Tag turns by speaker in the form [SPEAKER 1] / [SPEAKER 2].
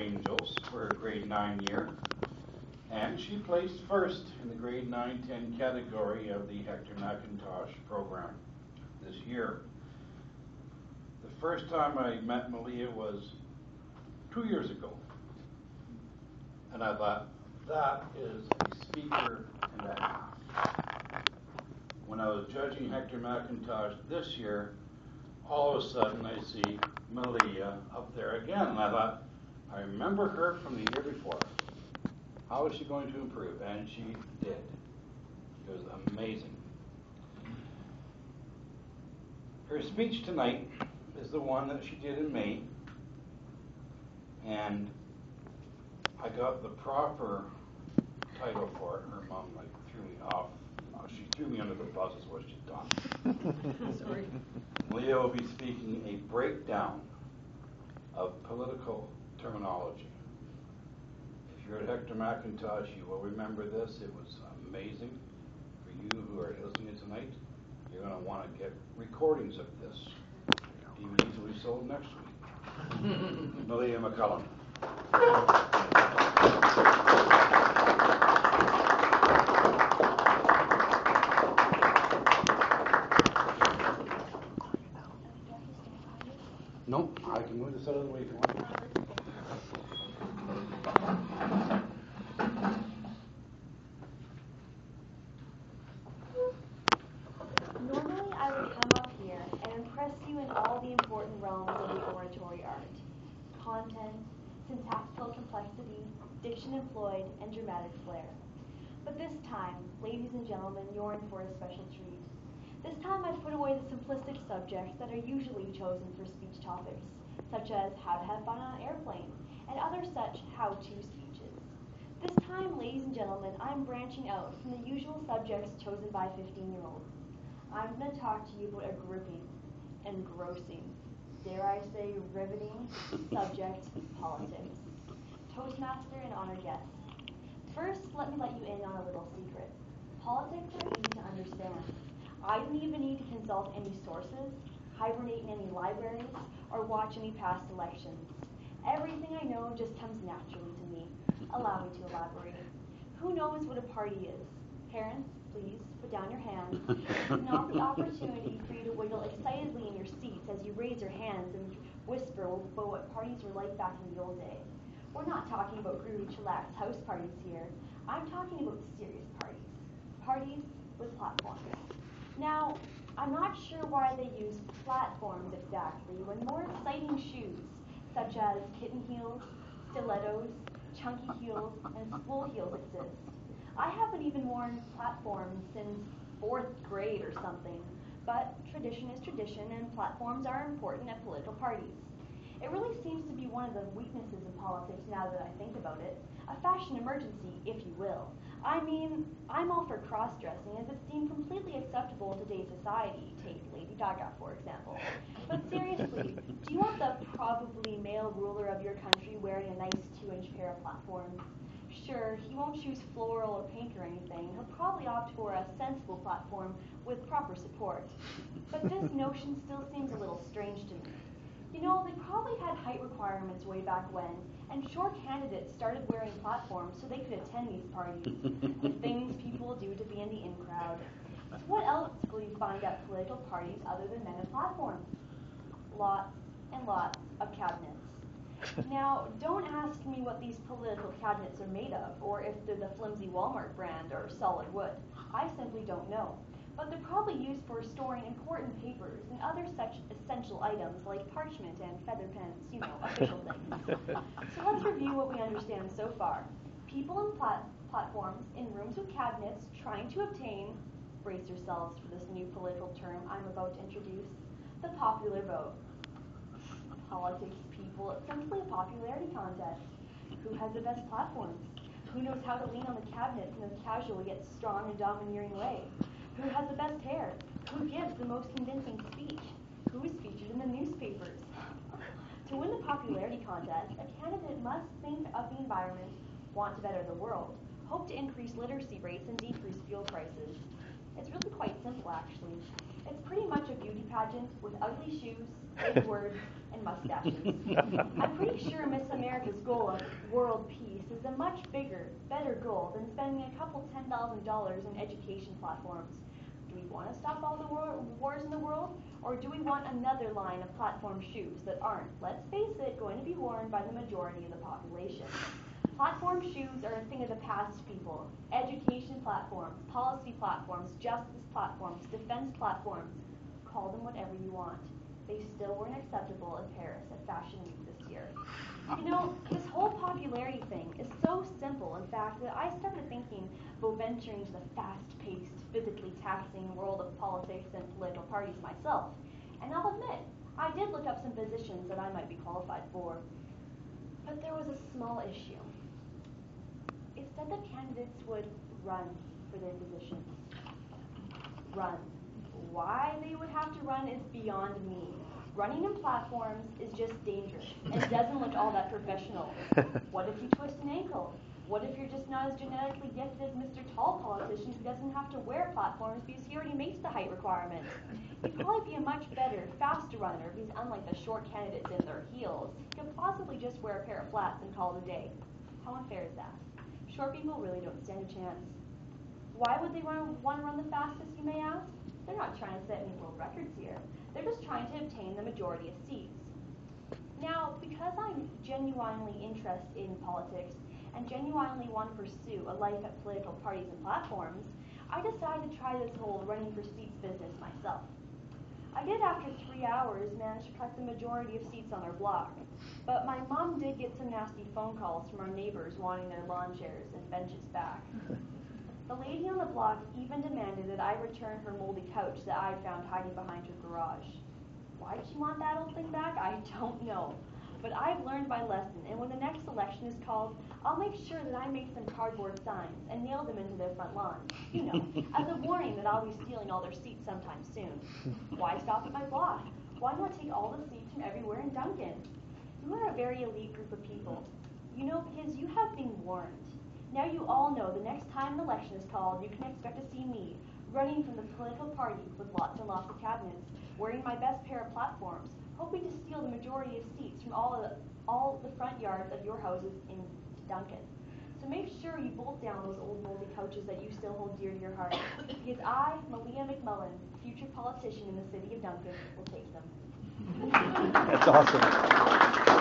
[SPEAKER 1] Angels for her grade 9 year, and she placed first in the grade 9-10 category of the Hector McIntosh program this year. The first time I met Malia was 2 years ago, and I thought, that is a speaker and a half. When I was judging Hector McIntosh this year, all of a sudden I see Malia up there again, and I thought, I remember her from the year before. How is she going to improve? And she did. It was amazing. Her speech tonight is the one that she did in May, and I got the proper title for it. Her mom threw me off. She threw me under the bus is what she's done.
[SPEAKER 2] Sorry.
[SPEAKER 1] Malia will be speaking a breakdown of political terminology. If you're at Hector McIntosh, you will remember this. It was amazing. For you who are listening tonight, you're going to want to get recordings of this. DVDs will be sold next week. Malia McCullum. No, I can move this out of the way if you want.
[SPEAKER 3] Normally, I would come up here and impress you in all the important realms of the oratory art: content, syntactical complexity, diction employed, and dramatic flair. But this time, ladies and gentlemen, you're in for a special treat. This time I've put away the simplistic subjects that are usually chosen for speech topics, such as how to have fun on an airplane, and other such how-to speeches. This time, ladies and gentlemen, I'm branching out from the usual subjects chosen by 15-year-olds. I'm going to talk to you about a gripping, engrossing, dare I say riveting, subject, politics. Toastmaster and honored guests. First, let me let you in on a little secret. Politics are easy to understand. I didn't even need to consult any sources, hibernate in any libraries, or watch any past elections. Everything I know just comes naturally to me. Allow me to elaborate. Who knows what a party is? Parents, please put down your hands. It's not the opportunity for you to wiggle excitedly in your seats as you raise your hands and whisper about what parties were like back in the old days. We're not talking about groovy, chillax house parties here. I'm talking about serious parties. Parties with platforms. Now, I'm not sure why they use platforms exactly when more exciting shoes, such as kitten heels, stilettos, chunky heels, and spool heels exist. I haven't even worn platforms since 4th grade or something, but tradition is tradition and platforms are important at political parties. It really seems to be one of the weaknesses of politics now that I think about it, a fashion emergency, if you will. I mean, I'm all for cross-dressing as it's deemed completely acceptable in today's society. Take Lady Gaga, for example. But seriously, do you want the probably male ruler of your country wearing a nice 2-inch pair of platforms? Sure, he won't choose floral or pink or anything. He'll probably opt for a sensible platform with proper support. But this notion still seems a little strange to me. You know, they probably had height requirements way back when, and short candidates started wearing platforms so they could attend these parties. The things people do to be in the in crowd. So what else will you find at political parties other than men and platforms? Lots and lots of cabinets. Now, don't ask me what these political cabinets are made of, or if they're the flimsy Walmart brand or solid wood. I simply don't know. But they're probably used for storing important papers and other such essential items like parchment and feather pens, you know, official things. So let's review what we understand so far. People in platforms in rooms with cabinets trying to obtain, brace yourselves for this new political term I'm about to introduce, the popular vote. Politics, people, it's simply a popularity contest. Who has the best platforms? Who knows how to lean on the cabinets in a casual yet strong and domineering way? Who has the best hair? Who gives the most convincing speech? Who is featured in the newspapers? To win the popularity contest, a candidate must think of the environment, want to better the world, hope to increase literacy rates and decrease fuel prices. It's really quite simple, actually. It's pretty much a beauty pageant with ugly shoes, big words, and mustaches. I'm pretty sure Miss America's goal of world peace is a much bigger, better goal than spending a couple $10,000 in education platforms. Do we want to stop all the wars in the world, or do we want another line of platform shoes that aren't, let's face it, going to be worn by the majority of the population? Platform shoes are a thing of the past, people. Education platforms, policy platforms, justice platforms, defense platforms. Call them whatever you want. They still weren't acceptable in Paris at Fashion Week this year. You know, this whole popularity thing is so simple, in fact, that I started thinking about venturing into the fast-paced, physically taxing world of politics and political parties myself. And I'll admit, I did look up some positions that I might be qualified for. But there was a small issue. It said that candidates would run for their positions. Run. Why they would have to run is beyond me. Running in platforms is just dangerous and doesn't look all that professional. What if you twist an ankle? What if you're just not as genetically gifted as Mr. Tall politician who doesn't have to wear platforms because he already meets the height requirement? He'd probably be a much better, faster runner because unlike the short candidates in their heels, he could possibly just wear a pair of flats and call it a day. How unfair is that? Short people really don't stand a chance. Why would they want to run the fastest, you may ask? They're not trying to set any world records here. They're just trying to obtain the majority of seats. Now, because I'm genuinely interested in politics and genuinely want to pursue a life at political parties and platforms, I decided to try this whole running for seats business myself. I did, after 3 hours, manage to collect the majority of seats on our block. But my mom did get some nasty phone calls from our neighbors wanting their lawn chairs and benches back. The lady on the block even demanded that I return her moldy couch that I found hiding behind her garage. Why did she want that old thing back? I don't know. But I've learned my lesson, and when the next election is called, I'll make sure that I make some cardboard signs and nail them into their front lawn. You know, as a warning that I'll be stealing all their seats sometime soon. Why stop at my block? Why not take all the seats from everywhere in Duncan? You are a very elite group of people. You know, because you have been warned. Now you all know the next time an election is called, you can expect to see me running from the political party with lots and lots of cabinets, wearing my best pair of platforms, hoping to steal the majority of seats from all the front yards of your houses in Duncan. So make sure you bolt down those old moldy couches that you still hold dear to your heart, because I, Malia McMullen, future politician in the city of Duncan, will take them.
[SPEAKER 2] That's awesome.